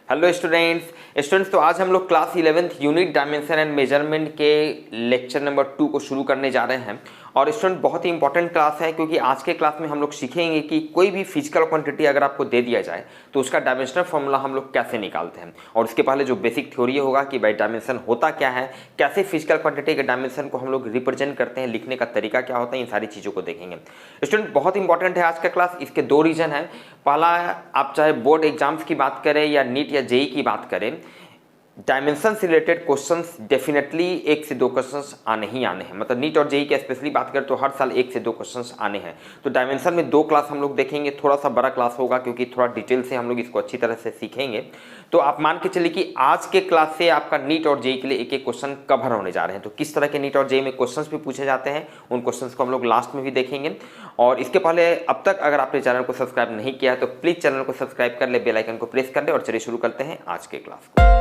Hello students तो आज हम लोग class 11th unit dimension and measurement के लेक्चर नंबर 2 को शुरू करने जा रहे हैं। और स्टूडेंट बहुत ही इंपॉर्टेंट क्लास है क्योंकि आज के क्लास में हम लोग सीखेंगे कि कोई भी फिजिकल क्वांटिटी अगर आपको दे दिया जाए तो उसका डायमेंशनल फॉर्मूला हम लोग कैसे निकालते हैं। और उसके पहले जो बेसिक थ्योरी होगा कि भाई डायमेंशन होता क्या है, कैसे फिजिकल क्वांटिटी के डायमेंशन को हम लोग रिप्रेजेंट करते हैं, लिखने का तरीका क्या होता है, इन सारी चीज़ों को देखेंगे। स्टूडेंट बहुत इंपॉर्टेंट है आज का क्लास। इसके दो रीजन है। पहला, आप चाहे बोर्ड एग्जाम्स की बात करें या नीट या जेई की बात करें, डायमेंशन से रिलेटेड क्वेश्चंस डेफिनेटली 1 से 2 क्वेश्चंस आने ही आने हैं। मतलब नीट और जेई के स्पेशली बात करें तो हर साल 1 से 2 क्वेश्चंस आने हैं। तो डायमेंशन में 2 क्लास हम लोग देखेंगे। थोड़ा सा बड़ा क्लास होगा क्योंकि थोड़ा डिटेल से हम लोग इसको अच्छी तरह से सीखेंगे। तो आप मान के चलिए कि आज के क्लास से आपका नीट और जेई के लिए एक एक क्वेश्चन कवर होने जा रहे हैं। तो किस तरह के नीट और जेई में क्वेश्चंस भी पूछे जाते हैं, उन क्वेश्चंस को हम लोग लास्ट में भी देखेंगे। और इसके पहले अब तक अगर आपने चैनल को सब्सक्राइब नहीं किया है तो प्लीज चैनल को सब्सक्राइब कर ले, बेल आइकन को प्रेस कर ले। और चलिए शुरू करते हैं आज के क्लास को।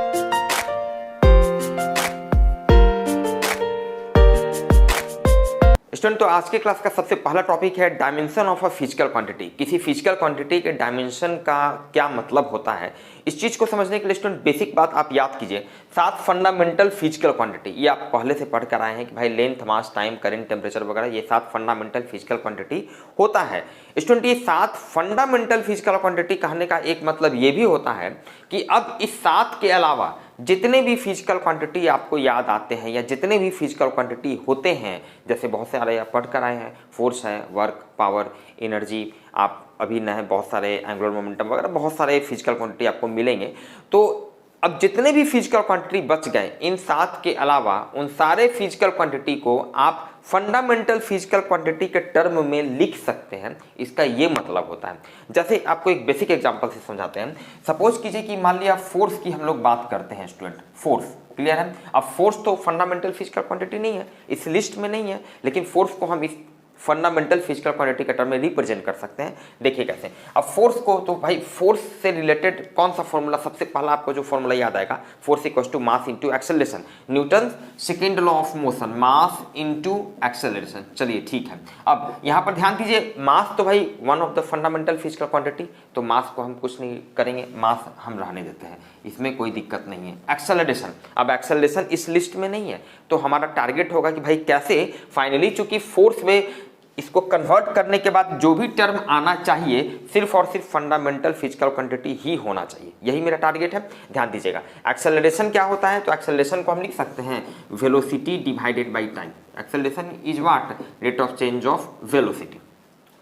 स्टूडेंट तो आज के क्लास का सबसे पहला टॉपिक है dimension of a physical quantity. किसी फिजिकल क्वांटिटी के डायमेंशन का क्या मतलब होता है, इस चीज को समझने के लिए स्टूडेंट बेसिक बात आप याद कीजिए। 7 फंडामेंटल फिजिकल क्वांटिटी, ये आप पहले से पढ़ कर आए हैं कि भाई लेंथ, मास, टाइम, करंट, टेम्परेचर वगैरह, ये 7 फंडामेंटल फिजिकल क्वांटिटी होता है। स्टूडेंट ये 7 फंडामेंटल फिजिकल क्वांटिटी कहने का एक मतलब ये भी होता है कि अब इस 7 के अलावा जितने भी फिजिकल क्वांटिटी आपको याद आते हैं या जितने भी फिजिकल क्वांटिटी होते हैं, जैसे बहुत सारे आप पढ़ कर आए हैं, फोर्स है, वर्क, पावर, एनर्जी, आप अभी नए बहुत सारे एंगुलर मोमेंटम वगैरह बहुत सारे फिजिकल क्वांटिटी आपको मिलेंगे। तो अब जितने भी फिजिकल क्वांटिटी बच गए इन 7 के अलावा, उन सारे फिजिकल क्वांटिटी को आप फंडामेंटल फिजिकल क्वांटिटी के टर्म में लिख सकते हैं। इसका ये मतलब होता है, जैसे आपको एक बेसिक एग्जांपल से समझाते हैं। सपोज कीजिए कि मान लिया फोर्स की हम लोग बात करते हैं स्टूडेंट, फोर्स क्लियर है। अब फोर्स तो फंडामेंटल फिजिकल क्वांटिटी नहीं है, इस लिस्ट में नहीं है, लेकिन फोर्स को हम इस फंडामेंटल फिजिकल क्वांटिटी के टर्म में रिप्रेजेंट कर सकते हैं। देखिए कैसे। अब फोर्स को तो भाई फोर्स से रिलेटेड कौन सा फॉर्मूला, सबसे पहला आपको जो फॉर्मूला याद आएगा, force equals to mass into acceleration, Newton second law of motion, mass into acceleration. चलिए ठीक है। अब यहां पर ध्यान दीजिए, मास तो भाई one of the fundamental physical quantity, तो मास को हम कुछ नहीं करेंगे, मास हम रहने देते हैं, इसमें कोई दिक्कत नहीं है। एक्सेलरेशन, अब एक्सेलरेशन इस लिस्ट में नहीं है, तो हमारा टारगेट होगा कि भाई कैसे फाइनली, चूंकि फोर्स में इसको कन्वर्ट करने के बाद जो भी टर्म आना चाहिए सिर्फ और सिर्फ फंडामेंटल फिजिकल क्वांटिटी ही होना चाहिए, यही मेरा टारगेट है। ध्यान दीजिएगा। एक्सेलरेशन क्या होता है, तो एक्सेलरेशन को हम लिख सकते हैं velocity divided by time. Acceleration is what, rate of change of velocity.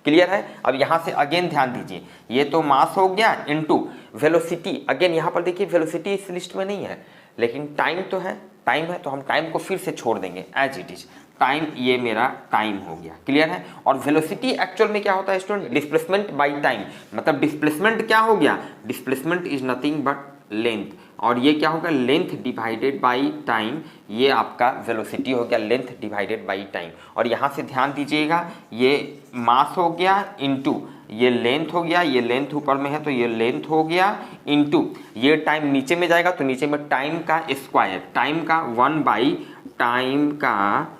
Clear है। अब यहां से अगेन ध्यान दीजिए, ये तो मास हो गया इनटू वेलोसिटी। अगेन यहां पर देखिए वेलोसिटी इस लिस्ट में नहीं है, लेकिन टाइम तो है, टाइम है, तो हम टाइम को फिर से छोड़ देंगे एज इट इज। टाइम, ये मेरा टाइम हो गया। क्लियर है। और वेलोसिटी एक्चुअल में क्या होता है स्टूडेंट, डिस्प्लेसमेंट बाय टाइम। मतलब डिस्प्लेसमेंट क्या हो गया, displacement is nothing but length, और ये क्या होगा, लेंथ डिवाइडेड बाय टाइम। ये आपका वेलोसिटी हो गया, लेंथ डिवाइडेड बाय टाइम। और यहां से ध्यान दीजिएगा, ये मास हो गया इनटू ये लेंथ हो गया, ये लेंथ ऊपर में है तो ये लेंथ हो गया इनटू ये टाइम नीचे में जाएगा तो नीचे में टाइम का स्क्वायर, टाइम का 1 बाई टाइम का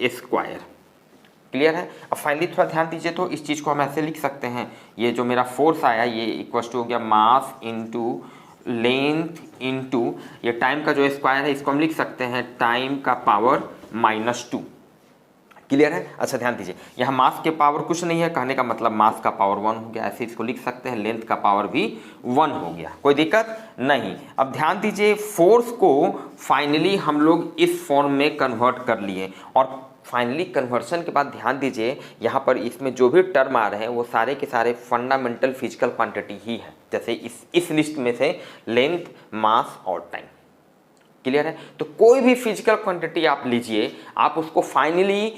स्क्वायर। क्लियर है। अब फाइनली थोड़ा ध्यान दीजिए, तो इस चीज को हम ऐसे लिख सकते हैं, ये जो मेरा फोर्स आया ये इक्वल टू हो गया मास इनटू लेंथ इनटू ये टाइम का जो स्क्वायर है, इसको हम लिख सकते हैं टाइम का पावर -2। क्लियर है। अच्छा ध्यान दीजिए, यहाँ मास के पावर कुछ नहीं है, कहने का मतलब मास का पावर 1 हो गया, ऐसे इसको लिख सकते हैं। लेंथ का पावर भी 1 हो गया, कोई दिक्कत नहीं। अब ध्यान दीजिए, फोर्स को फाइनली हम लोग इस फॉर्म में कन्वर्ट कर लिए, और फाइनली कन्वर्शन के बाद ध्यान दीजिए यहाँ पर इसमें जो भी टर्म आ रहे हैं वो सारे के सारे फंडामेंटल फिजिकल क्वांटिटी ही है, जैसे इस लिस्ट में से लेंथ, मास और टाइम। क्लियर है। तो कोई भी फिजिकल क्वांटिटी आप लीजिए, आप उसको फाइनली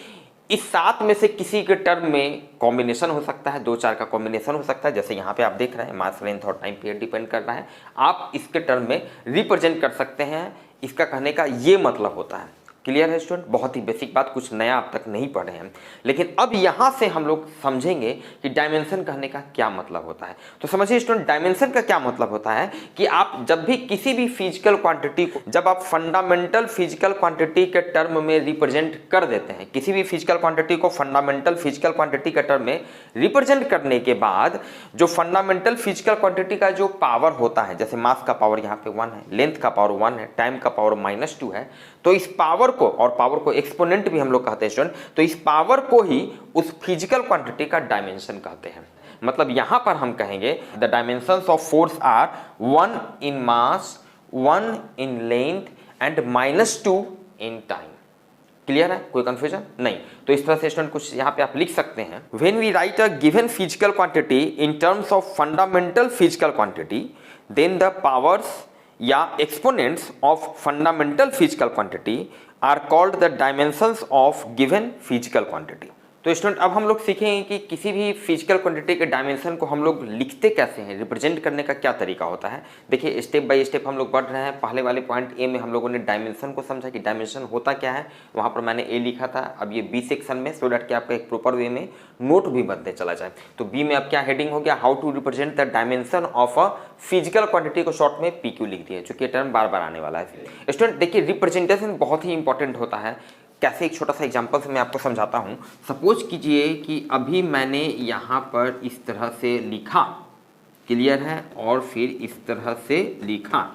इस 7 में से किसी के टर्म में कॉम्बिनेशन हो सकता है, 2-4 का कॉम्बिनेशन हो सकता है, जैसे यहाँ पे आप देख रहे हैं मास, लेंथ और टाइम पे डिपेंड कर रहा है, आप इसके टर्म में रिप्रेजेंट कर सकते हैं। इसका कहने का ये मतलब होता है। क्लियर है स्टूडेंट? बहुत ही बेसिक बात, कुछ नया अब तक नहीं पढ़े हैं, लेकिन अब यहाँ से हम लोग समझेंगे कि डायमेंशन कहने का क्या मतलब होता है। तो समझिए स्टूडेंट, डायमेंशन का क्या मतलब होता है कि आप जब भी किसी भी फिजिकल क्वांटिटी को जब आप फंडामेंटल फिजिकल क्वांटिटी के टर्म में रिप्रेजेंट कर देते हैं, किसी भी फिजिकल क्वांटिटी को फंडामेंटल फिजिकल क्वांटिटी के टर्म में रिप्रेजेंट करने के बाद जो फंडामेंटल फिजिकल क्वांटिटी का जो पावर होता है, जैसे मास का पावर यहाँ पे 1 है, लेंथ का पावर 1 है, टाइम का पावर -2 है, तो इस पावर को, और पावर को एक्सपोनेंट भी हम लोग कहते हैं स्टूडेंट, तो इस पावर को ही उस फिजिकल क्वांटिटी का डायमेंशन कहते हैं। मतलब यहां पर हम कहेंगे the dimensions of force are 1 in mass, 1 in length and -2 in time. Clear है? कोई कंफ्यूजन नहीं? तो इस तरह से स्टूडेंट कुछ यहाँ पे आप लिख सकते हैं, when we write a given physical quantity in terms of fundamental physical quantity then the powers या exponents of fundamental physical quantity are called the dimensions of given physical quantity. तो स्टूडेंट अब हम लोग सीखेंगे कि किसी भी फिजिकल क्वांटिटी के डायमेंशन को हम लोग लिखते कैसे हैं, रिप्रेजेंट करने का क्या तरीका होता है। देखिए स्टेप बाय स्टेप हम लोग बढ़ रहे हैं। पहले वाले पॉइंट ए में हम लोगों ने डायमेंशन को समझा कि डायमेंशन होता क्या है, वहाँ पर मैंने ए लिखा था। अब ये बी सेक्शन में, सो डैट कि आपका एक प्रॉपर वे में नोट भी बनते चला जाए, तो बी में अब क्या हेडिंग हो गया, how to represent the dimension of a physical quantity को शॉर्ट में पीक्यू लिख दिया, चूंकि ये टर्म बार बार आने वाला है। स्टूडेंट देखिए रिप्रेजेंटेशन बहुत ही इंपॉर्टेंट होता है। कैसे, एक छोटा सा एग्जांपल से मैं आपको समझाता हूं। सपोज कीजिए कि अभी मैंने यहाँ पर इस तरह से लिखा, क्लियर है, और फिर इस तरह से लिखा,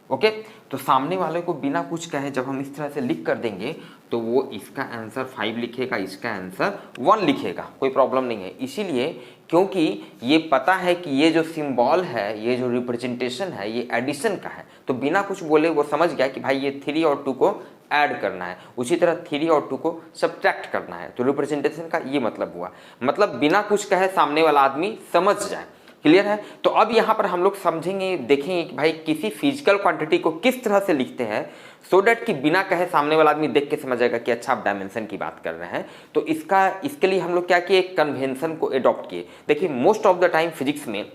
ओके। तो सामने वाले को बिना कुछ कहे जब हम इस तरह से लिख कर देंगे तो वो इसका आंसर 5 लिखेगा, इसका आंसर 1 लिखेगा, कोई प्रॉब्लम नहीं है। इसीलिए क्योंकि ये पता है कि ये जो सिंबल है, ये जो रिप्रेजेंटेशन है, ये एडिशन का है, तो बिना कुछ बोले वो समझ गया कि भाई ये 3 और 2 को ऐड करना है, उसी तरह 3 और 2 को सब्ट्रैक्ट करना है। तो रिप्रेजेंटेशन का ये मतलब हुआ, मतलब बिना कुछ कहे सामने वाला आदमी समझ जाए। क्लियर है? तो अब यहाँ पर हम लोग समझेंगे, देखेंगे कि भाई किसी फिजिकल क्वांटिटी को किस तरह से लिखते हैं, सो डैट कि बिना कहे सामने वाला आदमी देख के समझ जाएगा कि अच्छा आप डायमेंशन की बात कर रहे हैं। तो इसके लिए हम लोग क्या किए, एक कन्वेंशन को एडॉप्ट किए। देखिए most of the time physics में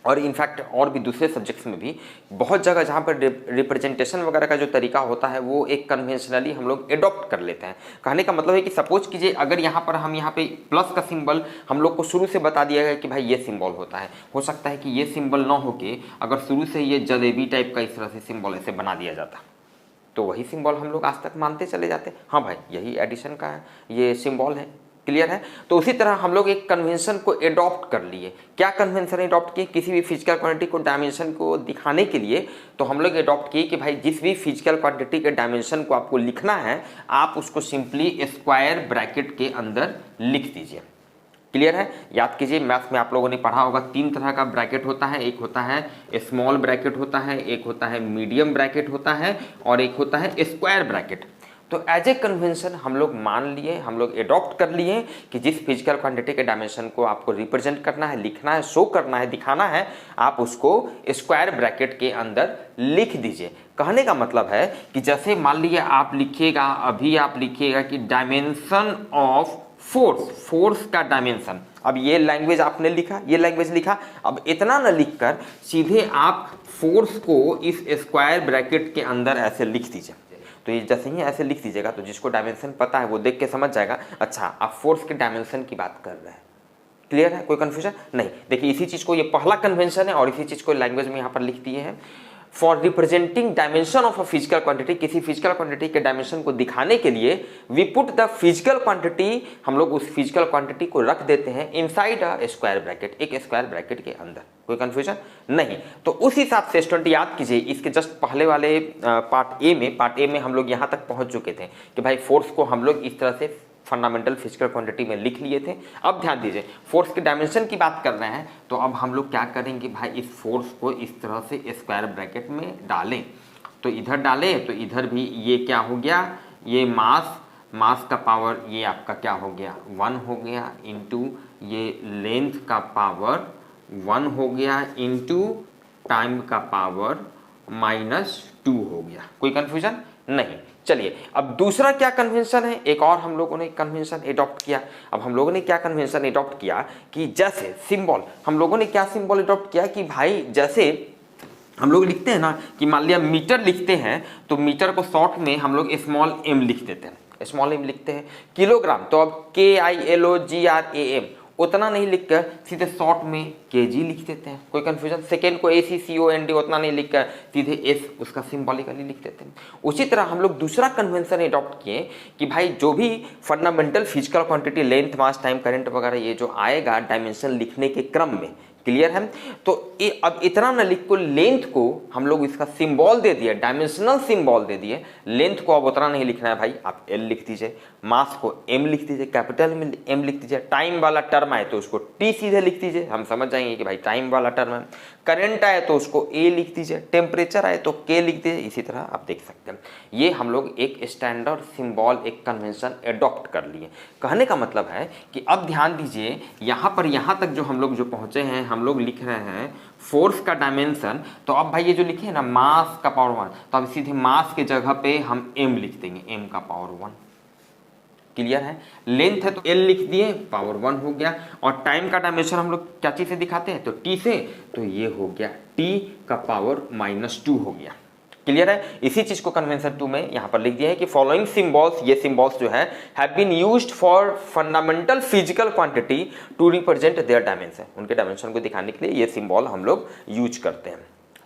और इनफैक्ट और भी दूसरे सब्जेक्ट्स में भी बहुत जगह जहाँ पर रिप्रेजेंटेशन वगैरह का जो तरीका होता है वो एक कन्वेंशनली हम लोग एडॉप्ट कर लेते हैं। कहने का मतलब है कि सपोज कीजिए अगर यहाँ पर हम यहाँ पे प्लस का सिंबल हम लोग को शुरू से बता दिया गया कि भाई ये सिंबल होता है, हो सकता है कि ये सिंबल ना होके अगर शुरू से ये जलेबी टाइप का इस तरह से सिंबल ऐसे बना दिया जाता तो वही सिंबल हम लोग आज तक मानते चले जाते, हाँ भाई यही एडिशन का है, ये सिंबल है। क्लियर है? तो उसी तरह हम लोग एक कन्वेंशन को एडॉप्ट कर लिए। क्या कन्वेंशन एडॉप्ट किए? किसी भी फिजिकल क्वांटिटी को डायमेंशन को दिखाने के लिए तो हम लोग एडॉप्ट किए कि भाई जिस भी फिजिकल क्वांटिटी के डायमेंशन को आपको लिखना है आप उसको सिंपली स्क्वायर ब्रैकेट के अंदर लिख दीजिए। क्लियर है? याद कीजिए मैथ्स में आप लोगों ने पढ़ा होगा 3 तरह का ब्रैकेट होता है, एक होता है स्मॉल ब्रैकेट होता है, एक होता है मीडियम ब्रैकेट होता है और एक होता है स्क्वायर ब्रैकेट। तो एज ए कन्वेंशन हम लोग मान लिए, हम लोग एडॉप्ट कर लिए कि जिस फिजिकल क्वांटिटी के डायमेंशन को आपको रिप्रेजेंट करना है, लिखना है, शो करना है, दिखाना है, आप उसको स्क्वायर ब्रैकेट के अंदर लिख दीजिए। कहने का मतलब है कि जैसे मान लीजिए आप लिखिएगा, अभी आप लिखिएगा कि डायमेंशन ऑफ फोर्स का डायमेंशन। अब ये लैंग्वेज आपने लिखा, ये लैंग्वेज लिखा, अब इतना न लिखकर सीधे आप फोर्स को इस स्क्वायर ब्रैकेट के अंदर ऐसे लिख दीजिए। तो ये जैसे ही ऐसे लिख दीजिएगा तो जिसको डायमेंशन पता है वो देख के समझ जाएगा अच्छा आप फोर्स के डायमेंशन की बात कर रहे हैं। क्लियर है? कोई कंफ्यूजन नहीं? देखिए इसी चीज को, ये पहला कन्वेंशन है और इसी चीज को लैंग्वेज में यहाँ पर लिख दिए हैं। For representing dimension of a physical quantity, किसी फिजिकल क्वांटिटी के डायमेंशन को दिखाने के लिए we put the physical quantity, हम लोग उस फिजिकल क्वांटिटी को रख देते हैं इनसाइड अ स्क्वायर ब्रैकेट, एक स्क्वायर ब्रैकेट के अंदर। कोई कंफ्यूजन नहीं? तो उस हिसाब से स्टूडेंट याद कीजिए इसके जस्ट पहले वाले पार्ट ए में हम लोग यहाँ तक पहुंच चुके थे कि भाई फोर्स को हम लोग इस तरह से फंडामेंटल फिजिकल क्वांटिटी में लिख लिए थे। अब ध्यान दीजिए फोर्स के डायमेंशन की बात कर रहे हैं तो अब हम लोग क्या करेंगे भाई, इस फोर्स को इस तरह से स्क्वायर ब्रैकेट में डालें। तो इधर डालें तो इधर भी ये क्या हो गया, ये मास का पावर ये आपका क्या हो गया 1 हो गया, इंटू ये लेंथ का पावर 1 हो गया, इंटू टाइम का पावर -2 हो गया। कोई कंफ्यूजन नहीं? चलिए अब दूसरा क्या कन्वेंशन है, एक और हम लोगों ने कन्वेंशन एडॉप्ट किया। अब हम लोगों ने क्या कन्वेंशन एडॉप्ट किया कि जैसे सिंबल, हम लोगों ने क्या सिंबल एडॉप्ट किया कि भाई जैसे हम लोग लिखते हैं ना कि मान लिया मीटर लिखते हैं तो मीटर को शॉर्ट में हम लोग स्मॉल एम लिख देते हैं, स्मॉल एम लिखते हैं। किलोग्राम तो अब KILOGRAM उतना नहीं लिखकर सीधे शॉर्ट में केजी लिख देते हैं, कोई कंफ्यूजन। सेकेंड को ACCOND उतना नहीं लिखकर सीधे एस उसका सिंबॉलिकली लिख देते हैं। उसी तरह हम लोग दूसरा कन्वेंशन एडॉप्ट किए कि भाई जो भी fundamental physical quantity length mass time current वगैरह ये जो आएगा डायमेंशन लिखने के क्रम में, क्लियर है। तो अब इतना न लिख को लेंथ को हम लोग इसका सिंबल दे दिए, डायमेंशनल सिंबल दे दिए। लेंथ को अब उतना नहीं लिखना है भाई, आप L लिख दीजिए, मास को M लिख दीजिए, कैपिटल में M लिख दीजिए, टाइम वाला टर्म आए तो उसको T सीधे लिख दीजिए, हम समझ जाएंगे कि भाई टाइम वाला टर्म है। करंट आए तो उसको A लिख दीजिए, टेम्परेचर आए तो K लिख दीजिए। इसी तरह आप देख सकते हैं ये हम लोग एक स्टैंडर्ड सिंबल, एक कन्वेंशन एडॉप्ट कर लिए। कहने का मतलब है कि अब ध्यान दीजिए यहाँ पर, यहाँ तक जो हम लोग जो पहुँचे हैं, हम लोग लिख रहे हैं फोर्स का डायमेंशन। तो अब भाई ये जो लिखे है ना मास का पावर 1, तो अब सीधे मास के जगह पे हम M लिख देंगे, M का पावर 1, क्लियर है। लेंथ है तो L लिख दिए, पावर 1 हो गया। और टाइम का डायमेंशन हम लोग क्या चीज से दिखाते हैं, तो T से, तो ये हो गया T का पावर -2 हो गया, क्लियर है। इसी चीज को कन्वेंशन 2 में यहां पर लिख दिया है कि फॉलोइंग सिंबल्स, ये सिंबल्स जो है have been used for fundamental physical quantity to represent their dimension. उनके डायमेंशन को दिखाने के लिए ये सिंबल हम लोग यूज करते हैं,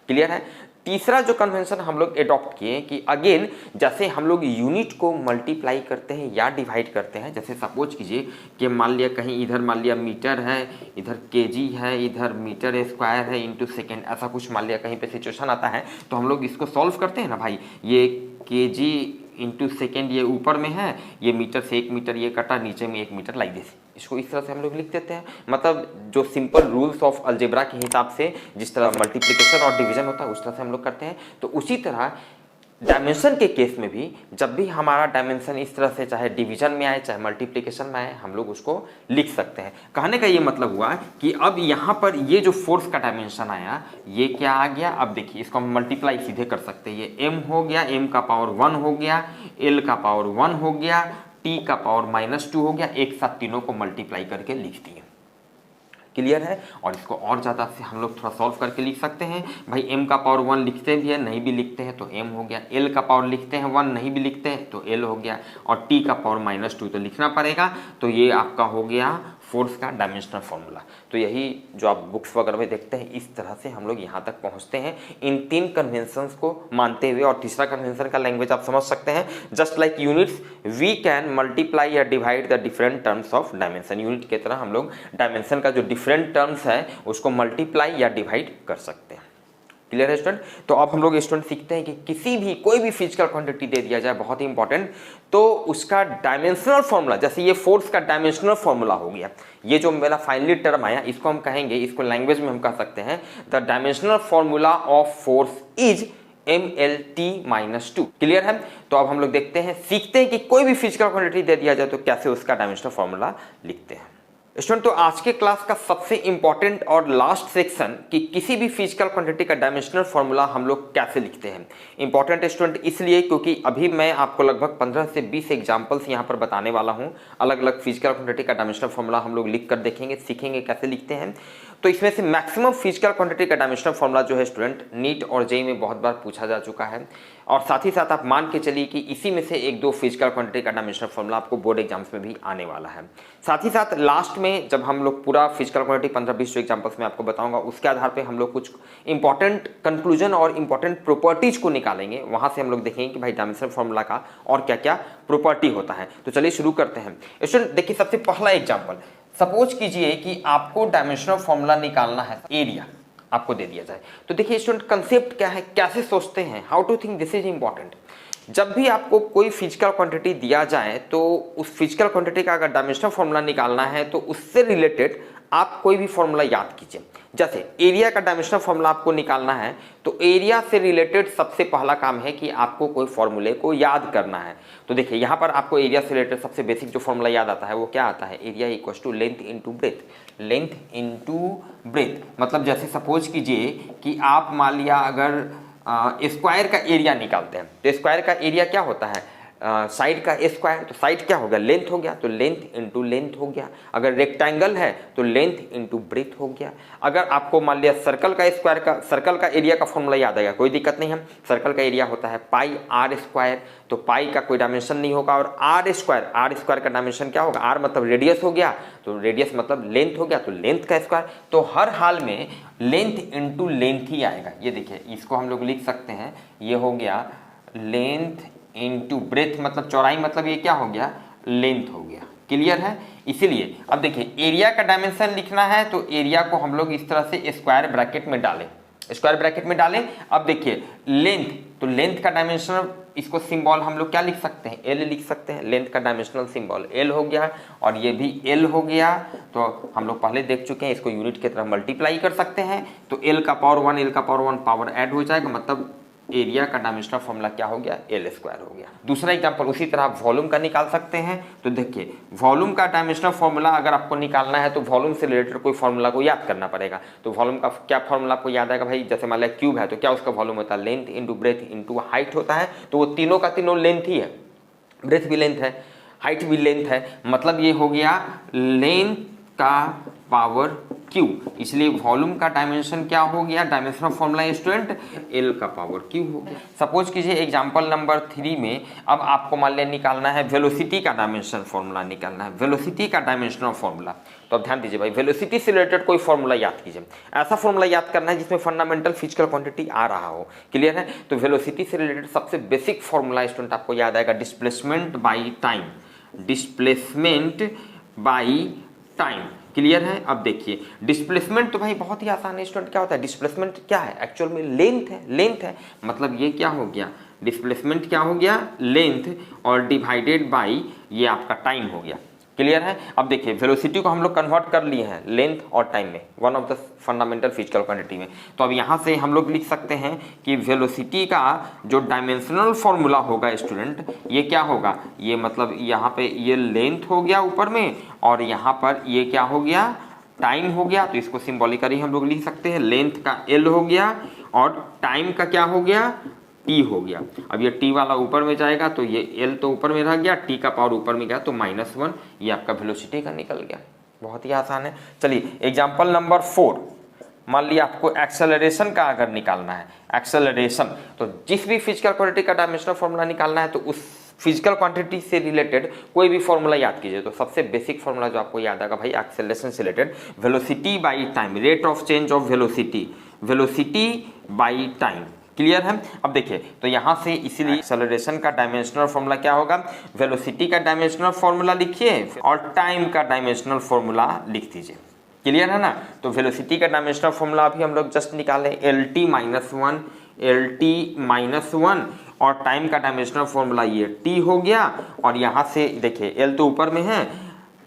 क्लियर है। तीसरा जो कन्वेंशन हम लोग एडॉप्ट किए कि अगेन जैसे हम लोग यूनिट को मल्टीप्लाई करते हैं या डिवाइड करते हैं, जैसे सपोज कीजिए कि मान लिया कहीं इधर मान लिया मीटर है, इधर केजी है, इधर मीटर स्क्वायर है इंटू सेकेंड, ऐसा कुछ मान लिया कहीं पे सिचुएशन आता है, तो हम लोग इसको सॉल्व करते हैं ना भाई। ये केजी इंटू सेकेंड ये ऊपर में है, ये मीटर से 1 मीटर ये कटा, नीचे में 1 मीटर लाइक दिस, इसको इस तरह से हम लोग लिख देते हैं। मतलब जो सिंपल रूल्स ऑफ अलजेब्रा के हिसाब से जिस तरह मल्टीप्लिकेशन और डिवीजन होता है उस तरह से हम लोग करते हैं। तो उसी तरह डायमेंशन के केस में भी जब भी हमारा डायमेंशन इस तरह से चाहे डिवीजन में आए चाहे मल्टीप्लिकेशन में आए, हम लोग उसको लिख सकते हैं। कहने का ये मतलब हुआ कि अब यहाँ पर ये जो फोर्स का डायमेंशन आया ये क्या आ गया, अब देखिए इसको हम मल्टीप्लाई सीधे कर सकते हैं। ये m हो गया, m का पावर 1 हो गया, l का पावर 1 हो गया, t का पावर -2 हो गया, एक साथ तीनों को मल्टीप्लाई करके लिख दिए, क्लियर है। और इसको और ज़्यादा से हम लोग थोड़ा सॉल्व करके लिख सकते हैं भाई। m का पावर 1 लिखते भी है, नहीं भी लिखते हैं तो m हो गया, l का पावर लिखते हैं 1, नहीं भी लिखते हैं तो l हो गया, और t का पावर -2 तो लिखना पड़ेगा। तो ये आपका हो गया फोर्स का डायमेंशनल फॉर्मूला। तो यही जो आप बुक्स वगैरह में देखते हैं इस तरह से हम लोग यहाँ तक पहुँचते हैं इन 3 कन्वेंशंस को मानते हुए। और तीसरा कन्वेंशन का लैंग्वेज आप समझ सकते हैं, just like units we can multiply या divide the different terms of dimension. Unit की तरह हम लोग डायमेंशन का जो डिफरेंट टर्म्स है उसको मल्टीप्लाई या डिवाइड कर सकते हैं, क्लियर है स्टूडेंट। तो अब हम लोग स्टूडेंट सीखते हैं कि किसी भी कोई भी फिजिकल क्वांटिटी दे दिया जाए, बहुत ही इंपॉर्टेंट, तो उसका डायमेंशनल फॉर्मूला, जैसे ये फोर्स का डायमेंशनल फॉर्मूला हो गया, ये जो मेरा फाइनली टर्म आया इसको हम कहेंगे, इसको लैंग्वेज में हम कह सकते हैं the dimensional formula of force is MLT-2, clear है। तो अब हम लोग देखते हैं, सीखते हैं कि कोई भी फिजिकल क्वांटिटी दे दिया जाए तो कैसे उसका डायमेंशनल फॉर्मूला लिखते हैं स्टूडेंट। तो आज के क्लास का सबसे इंपॉर्टेंट और लास्ट सेक्शन कि किसी भी फिजिकल क्वांटिटी का डायमेंशनल फॉर्मूला हम लोग कैसे लिखते हैं। इंपॉर्टेंट स्टूडेंट इसलिए क्योंकि अभी मैं आपको लगभग 15 से 20 एग्जांपल्स यहाँ पर बताने वाला हूँ। अलग अलग फिजिकल क्वांटिटी का डायमेंशनल फॉर्मूला हम लोग लिख कर देखेंगे, सीखेंगे कैसे लिखते हैं। तो इसमें से मैक्सिमम फिजिकल क्वांटिटी का डायमेंशनल फॉर्मूला जो है स्टूडेंट नीट और जेईई में बहुत बार पूछा जा चुका है, और साथ ही साथ आप मान के चलिए कि इसी में से 1-2 फिजिकल क्वांटिटी का डायमेंशनल फॉर्मूला आपको बोर्ड एग्जाम्स में भी आने वाला है। साथ ही साथ लास्ट में जब हम लोग पूरा फिजिकल क्वांटिटी 15-20 एग्जाम्पल्स में आपको बताऊंगा, उसके आधार पे हम लोग कुछ इंपॉर्टेंट कंक्लूजन और इंपॉर्टेंट प्रॉपर्टीज को निकालेंगे। वहां से हम लोग देखेंगे कि भाई डायमेंशनल फॉर्मूला का और क्या क्या प्रॉपर्टी होता है। तो चलिए शुरू करते हैं स्टूडेंट। देखिए सबसे पहला एग्जाम्पल, सपोज कीजिए कि आपको डायमेंशनल फॉर्मूला निकालना है, एरिया आपको दे दिया जाए। तो देखिए स्टूडेंट कंसेप्ट क्या है, कैसे सोचते हैं, how to think, this is important. जब भी आपको कोई फिजिकल क्वांटिटी दिया जाए तो उस फिजिकल क्वांटिटी का अगर डायमेंशनल फॉर्मूला निकालना है तो उससे रिलेटेड आप कोई भी फॉर्मूला याद कीजिए। जैसे एरिया का डायमेंशनल फॉर्मूला आपको निकालना है तो एरिया से रिलेटेड सबसे पहला काम है कि आपको कोई फॉर्मूले को याद करना है। तो देखिए यहाँ पर आपको एरिया से रिलेटेड सबसे बेसिक जो फॉर्मूला याद आता है वो क्या आता है, area equals to length into breadth. Length into breadth मतलब जैसे सपोज कीजिए कि आप मान लिया अगर स्क्वायर का एरिया निकालते हैं तो स्क्वायर का एरिया क्या होता है, साइड का स्क्वायर, तो साइड क्या हो गया, लेंथ हो गया, तो लेंथ इंटू लेंथ हो गया। अगर रेक्टेंगल है तो लेंथ इंटू ब्रेथ हो गया। अगर आपको मान लिया सर्कल का स्क्वायर का, सर्कल का एरिया का फॉर्मूला याद आएगा, कोई दिक्कत नहीं है। सर्कल का एरिया होता है पाई आर स्क्वायर, तो पाई का कोई डायमेंशन नहीं होगा, और आर स्क्वायर का डायमेंशन क्या होगा, आर मतलब रेडियस हो गया, तो रेडियस मतलब लेंथ हो गया, तो लेंथ का स्क्वायर। तो हर हाल में लेंथ इंटू लेंथ ही आएगा। ये देखिए, इसको हम लोग लिख सकते हैं, ये हो गया लेंथ इंटू ब्रेथ, मतलब चौड़ाई, मतलब ये क्या हो गया, लेंथ हो गया। क्लियर है। इसीलिए अब देखिए, एरिया का डायमेंशन लिखना है तो एरिया को हम लोग इस तरह से स्क्वायर ब्रैकेट में डालें, स्क्वायर ब्रैकेट में डालें। अब देखिए लेंथ, तो लेंथ का डायमेंशन, इसको सिंबल हम लोग क्या लिख सकते हैं, एल लिख सकते हैं। लेंथ का डायमेंशनल सिंबल एल हो गया, और ये भी एल हो गया। तो हम लोग पहले देख चुके हैं, इसको यूनिट की तरह मल्टीप्लाई कर सकते हैं, तो एल का पावर 1, एल का पावर 1 पावर ऐड हो जाएगा, मतलब एरिया का डायमेंशनल फॉर्मूला क्या हो गया, एल स्क्वायर हो गया। दूसरा एग्जांपल उसी तरह आप वॉल्यूम का निकाल सकते हैं। तो देखिए, वॉल्यूम का डायमेंशनल फॉर्मूला अगर आपको निकालना है तो वॉल्यूम से रिलेटेड कोई फॉर्मूला को याद करना पड़ेगा। तो वॉल्यूम का क्या फॉर्मूला आपको याद आएगा भाई, जैसे मान लिया क्यूब है तो क्या उसका वॉल्यूम होता है, length into breadth into height होता है। तो वो तीनों का तीनों लेंथ ही है, ब्रेथ भी लेंथ है, हाइट भी लेंथ है, मतलब ये हो गया लेंथ का पावर क्यू। इसलिए वॉल्यूम का डायमेंशन क्या हो गया, dimension of formula student L का पावर क्यू हो गया। सपोज कीजिए एग्जांपल नंबर 3 में अब आपको मान लिया निकालना है वेलोसिटी का डायमेंशन फॉर्मूला निकालना है, वेलोसिटी का डायमेंशनल फॉर्मूला। तो अब ध्यान दीजिए भाई, वेलोसिटी से रिलेटेड कोई फॉर्मूला याद कीजिए, ऐसा फॉर्मूला याद करना है जिसमें फंडामेंटल फिजिकल क्वांटिटी आ रहा हो। क्लियर है। तो वेलोसिटी से रिलेटेड सबसे बेसिक फॉर्मूला स्टूडेंट आपको याद आएगा, displacement by time, displacement by time. Clear है। अब देखिए, डिस्प्लेसमेंट तो भाई बहुत ही आसान है स्टूडेंट। क्या होता है डिस्प्लेसमेंट, क्या है एक्चुअल में, लेंथ है, लेंथ है, मतलब ये क्या हो गया, डिस्प्लेसमेंट क्या हो गया, लेंथ, और डिवाइडेड बाई ये आपका टाइम हो गया। क्लियर है। अब देखिए, वेलोसिटी को हम लोग कन्वर्ट कर लिए हैं लेंथ और टाइम में, one of the fundamental physical quantity में। तो अब यहाँ से हम लोग लिख सकते हैं कि वेलोसिटी का जो डायमेंशनल फॉर्मूला होगा स्टूडेंट, ये क्या होगा, ये मतलब यहाँ पे ये लेंथ हो गया ऊपर में, और यहाँ पर ये क्या हो गया, टाइम हो गया। तो इसको सिंबॉलिकली हम लोग लिख सकते हैं, लेंथ का एल हो गया और टाइम का क्या हो गया, टी हो गया। अब ये टी वाला ऊपर में जाएगा तो ये एल तो ऊपर में रह गया, टी का पावर ऊपर में गया तो -1, ये आपका वेलोसिटी का निकल गया। बहुत ही आसान है। चलिए एग्जांपल नंबर 4, मान लिया आपको एक्सेलरेशन का अगर निकालना है, एक्सेलरेशन, तो जिस भी फिजिकल क्वांटिटी का डायमेंशनल फॉर्मूला निकालना है तो उस फिजिकल क्वांटिटी से रिलेटेड कोई भी फॉर्मूला याद कीजिए। तो सबसे बेसिक फॉर्मूला जो आपको याद आएगा भाई, एक्सेलरेशन से related, velocity by time, rate of change of velocity, velocity by time. Clear है। अब देखिए, तो यहां से इसीलिए एक्सेलरेशन का डायमेंशनल फॉर्मूला क्या होगा, वेलोसिटी का डायमेंशनल फॉर्मूला लिखिए और टाइम का डायमेंशनल फॉर्मूला लिख दीजिए। क्लियर है ना। तो वेलोसिटी का डायमेंशनल फॉर्मूला अभी हम लोग जस्ट निकाले, LT -1, और टाइम का डायमेंशनल फॉर्मूला ये T हो गया। और यहाँ से देखिए, L तो ऊपर में है,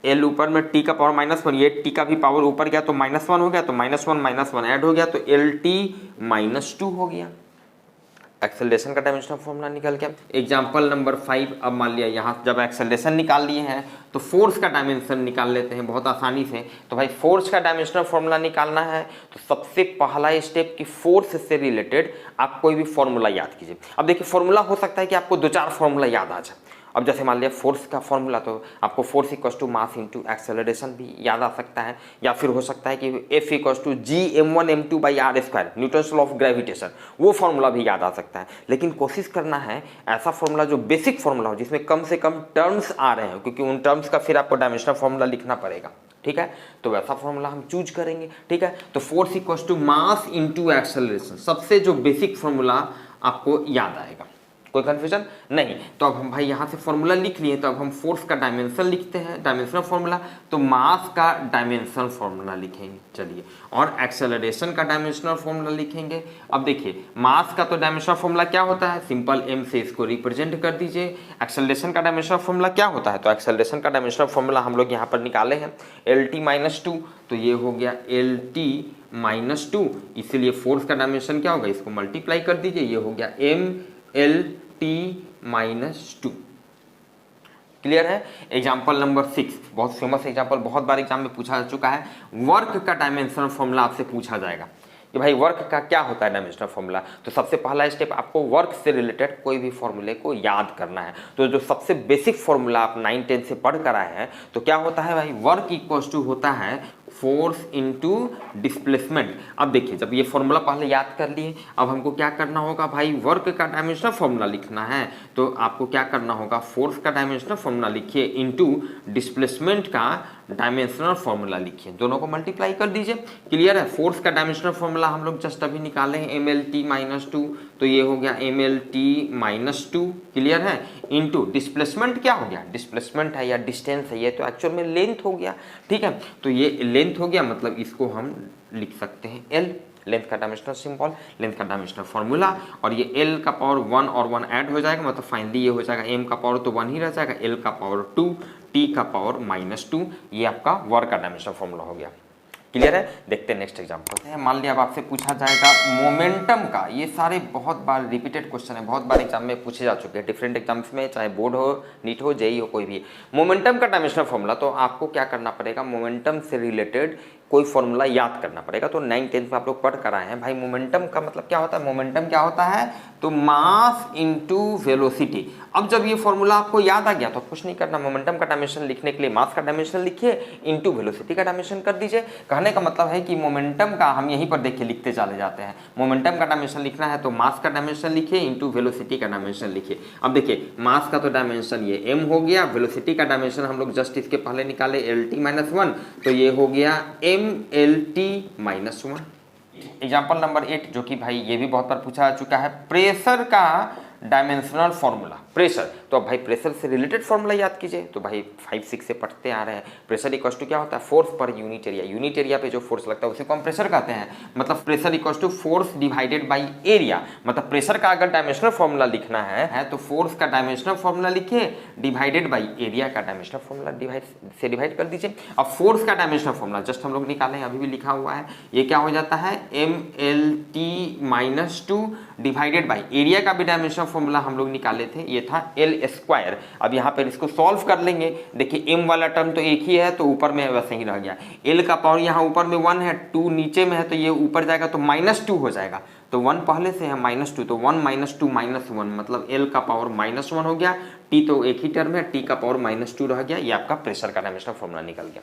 L ऊपर में, T का पावर -1, ये T का भी पावर ऊपर गया तो -1 हो गया, तो -1 ऐड हो गया तो LT -2 हो गया। एक्सेलरेशन का डायमेंशनल फॉर्मूला निकल गया। एग्जांपल नंबर 5, अब मान लिया यहाँ जब एक्सेलरेशन निकाल लिए हैं तो फोर्स का डायमेंशन निकाल लेते हैं बहुत आसानी से। तो भाई फोर्स का डायमेंशनल फॉर्मूला निकालना है तो सबसे पहला स्टेप की फोर्स से रिलेटेड आप कोई भी फॉर्मूला याद कीजिए। अब देखिए, फॉर्मूला हो सकता है कि आपको 2-4 फॉर्मूला याद आ जाए। अब जैसे मान लिया फोर्स का फॉर्मूला, तो आपको force equals to mass into acceleration भी याद आ सकता है, या फिर हो सकता है कि F equals to Gm1m2/r², Newton's law of gravitation, वो फॉर्मूला भी याद आ सकता है। लेकिन कोशिश करना है ऐसा फॉर्मूला जो बेसिक फॉर्मूला हो, जिसमें कम से कम टर्म्स आ रहे हैं, क्योंकि उन टर्म्स का फिर आपको डायमेंशनल फॉर्मूला लिखना पड़ेगा। ठीक है, तो वैसा फॉर्मूला हम चूज करेंगे। ठीक है, तो force equals to mass into acceleration, सबसे जो बेसिक फॉर्मूला आपको याद आएगा। कोई कंफ्यूजन नहीं। तो अब हम भाई यहाँ से फॉर्मूला लिख लिए, तो अब हम फोर्स का डायमेंशन लिखते हैं, डायमेंशनल फॉर्मूला, तो मास का डायमेंशनल फॉर्मूला लिखेंगे। चलिए, और एक्सेलरेशन का डायमेंशनल फॉर्मूला लिखेंगे। अब देखिए, मास का तो डायमेंशनल फॉर्मूला क्या होता है, सिंपल m से इसको रिप्रेजेंट कर दीजिए। एक्सेलरेशन का डायमेंशनल फॉर्मूला क्या होता है, तो एक्सेलरेशन का डायमेंशनल फॉर्मूला हम लोग यहाँ पर निकाले हैं, LT -2, तो ये हो गया LT -2। इसीलिए फोर्स का डायमेंशन क्या होगा, इसको मल्टीप्लाई कर दीजिए, ये हो गया MLT -2। क्लियर है। एग्जाम्पल नंबर 6, बहुत फेमस एग्जाम्पल, बहुत बार एग्जाम में पूछा जा चुका है। वर्क का डायमेंशनल फॉर्मूला आपसे पूछा जाएगा। कि भाई वर्क का क्या होता है डायमेंशनल फॉर्मूला। तो सबसे पहला स्टेप आपको वर्क से रिलेटेड कोई भी फॉर्मूले को याद करना है। तो जो सबसे बेसिक फॉर्मूला आप 9-10 से पढ़ कर आए हैं, तो क्या होता है भाई, वर्क इक्वल्स टू होता है फोर्स इनटू डिस्प्लेसमेंट। अब देखिए, जब ये फॉर्मूला पहले याद कर लिए, अब हमको क्या करना होगा भाई, वर्क का डायमेंशनल फॉर्मूला लिखना है। तो आपको क्या करना होगा, फोर्स का डायमेंशनल फॉर्मूला लिखिए इनटू डिस्प्लेसमेंट का डायमेंशनल फॉर्मूला लिखिए, दोनों को मल्टीप्लाई कर दीजिए। क्लियर है। फोर्स का डायमेंशनल फॉर्मूला हम लोग जस्ट अभी निकाले हैं, mlt-2, तो ये हो गया mlt-2। क्लियर है। इनटू डिस्प्लेसमेंट क्या हो गया, डिस्प्लेसमेंट है या डिस्टेंस है, ये तो एक्चुअल में लेंथ हो गया। ठीक है, तो ये लेंथ हो गया, मतलब इसको हम लिख सकते हैं l, लेंथ का डायमेंशनल सिंबल, लेंथ का डायमेंशनल फॉर्मूला, और ये l का पावर 1 और 1 ऐड हो जाएगा, मतलब फाइनली ये हो जाएगा m का पावर तो 1 ही रह जाएगा, l का पावर 2, t का पावर -2। ये आपका वर्क का डायमेंशनल फॉर्मूला हो गया। क्लियर है। देखते हैं नेक्स्ट एग्जांपल। मान लिया अब आपसे पूछा जाएगा मोमेंटम का, ये सारे बहुत बार रिपीटेड क्वेश्चन है, बहुत बार एग्जाम में पूछे जा चुके हैं डिफरेंट एग्जाम्स में, चाहे बोर्ड हो, नीट हो, जेईई हो, कोई भी। मोमेंटम का डायमेंशनल फॉर्मूला, तो आपको क्या करना पड़ेगा, मोमेंटम से रिलेटेड कोई फॉर्मूला याद करना पड़ेगा। तो 9-10 में आप लोग पढ़ कर आए हैं भाई, मोमेंटम का मतलब क्या होता है, मोमेंटम क्या होता है, तो मास इनटू वेलोसिटी। अब जब ये फॉर्मूला आपको याद आ गया तो कुछ नहीं करना, मोमेंटम का डायमेंशन लिखने के लिए मास का डायमेंशन लिखिए, इनटू वेलोसिटी का डायमेंशन कर दीजिए। कहने का मतलब है कि मोमेंटम का हम यहीं पर देखिए लिखते चले जाते हैं, मोमेंटम का डायमेंशन लिखना है तो मास का डायमेंशन लिखिए, इनटू वेलोसिटी का डायमेंशन लिखिए। अब देखिए, मास का तो डायमेंशन ये m हो गया, वेलोसिटी का डायमेंशन हम लोग जस्ट इसके पहले निकाले lt-1, तो ये हो गया mlt-1। एग्जाम्पल नंबर 8, जो कि भाई ये भी बहुत बार पूछा जा चुका है, प्रेशर का डायमेंशनल फॉर्मूला। प्रेशर, तो अब भाई प्रेशर से रिलेटेड फॉर्मूला याद कीजिए। तो भाई 5-6 से पढ़ते आ रहे हैं, प्रेशर इक्वल टू क्या होता है, force per unit area. Unit area पे जो फोर्स लगता है उसी को हम प्रेशर कहते हैं। मतलब pressure equal to force divided by area. मतलब प्रेशर का अगर डायमेंशनल फॉर्मूला लिखना है तो फोर्स का डायमेंशनल फॉर्मूला लिखिए डिवाइडेड बाई एरिया का डायमेंशनल फॉर्मूला डिवाइड कर दीजिए। अब फोर्स का डायमेंशनल फॉर्मूला जस्ट हम लोग निकालें, अभी भी लिखा हुआ है, ये क्या हो जाता है, mlt-2 डिवाइडेड बाई एरिया का भी डायमेंशनल फॉर्मूला हम लोग निकाले थे, ये था l²। अब यहाँ पर इसको सॉल्व कर लेंगे। देखिए m वाला टर्म तो एक ही है, तो ऊपर में वैसे ही रह गया। l का पावर यहाँ ऊपर में 1 है, 2 नीचे में है, तो ये ऊपर जाएगा तो -2 हो जाएगा। तो 1 पहले से है, -2, तो 1 - 2 -1, मतलब l का पावर -1 हो गया। t तो एक ही टर्म है, t का पावर -2 रह गया। ये आपका प्रेशर का डायमेंशनल फॉर्मूला निकल गया।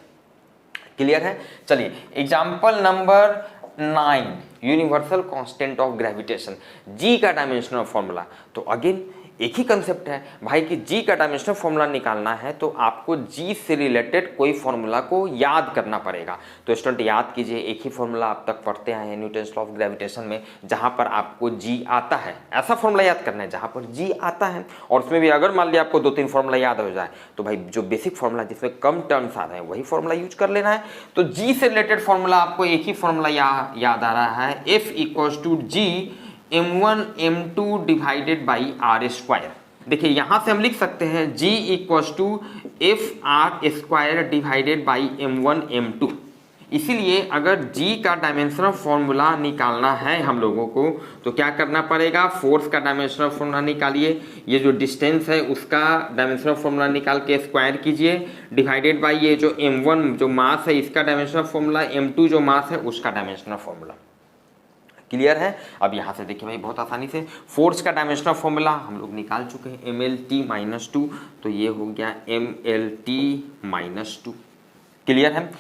क्लियर है। चलिए example number 9, universal constant of gravitation, G का डायमेंशनल फॉर्मूला। तो अगेन एक ही कंसेप्ट है भाई कि जी का डायमेंशनल फॉर्मूला निकालना है तो आपको जी से रिलेटेड कोई फॉर्मूला को याद करना पड़ेगा। तो स्टूडेंट याद कीजिए, एक ही फॉर्मूला आप तक पढ़ते आए हैं न्यूटन्स लॉ ऑफ ग्रेविटेशन में, जहां पर आपको जी आता है, ऐसा फॉर्मूला याद करना है जहां पर जी आता है। और उसमें भी अगर मान लिया आपको 2-3 फॉर्मूला याद हो जाए तो भाई जो बेसिक फॉर्मूला जिसमें कम टर्म्स आ रहे हैं वही फॉर्मूला यूज कर लेना है। तो जी से रिलेटेड फॉर्मूला आपको एक ही फॉर्मूला याद आ रहा है, F equals to G m1 m2 divided by r²। देखिए यहां से हम लिख सकते हैं g equals to fr² divided by m1 m2। इसीलिए अगर g का डायमेंशनल फॉर्मूला निकालना है हम लोगों को तो क्या करना पड़ेगा, फोर्स का डायमेंशनल फॉर्मूला निकालिए, ये जो डिस्टेंस है उसका डायमेंशनल फॉर्मूला निकाल के स्क्वायर कीजिए, डिवाइडेड बाई ये जो m1 जो मास है इसका डायमेंशनल फॉर्मूला, m2 जो मास है उसका डायमेंशनल फॉर्मूला। क्लियर है। अब यहाँ से देखिए भाई बहुत आसानी से फोर्स का डायमेंशनल फॉर्मूला हम लोग निकाल चुके हैं, mlt-2, तो ये हो गया mlt-2। क्लियर है।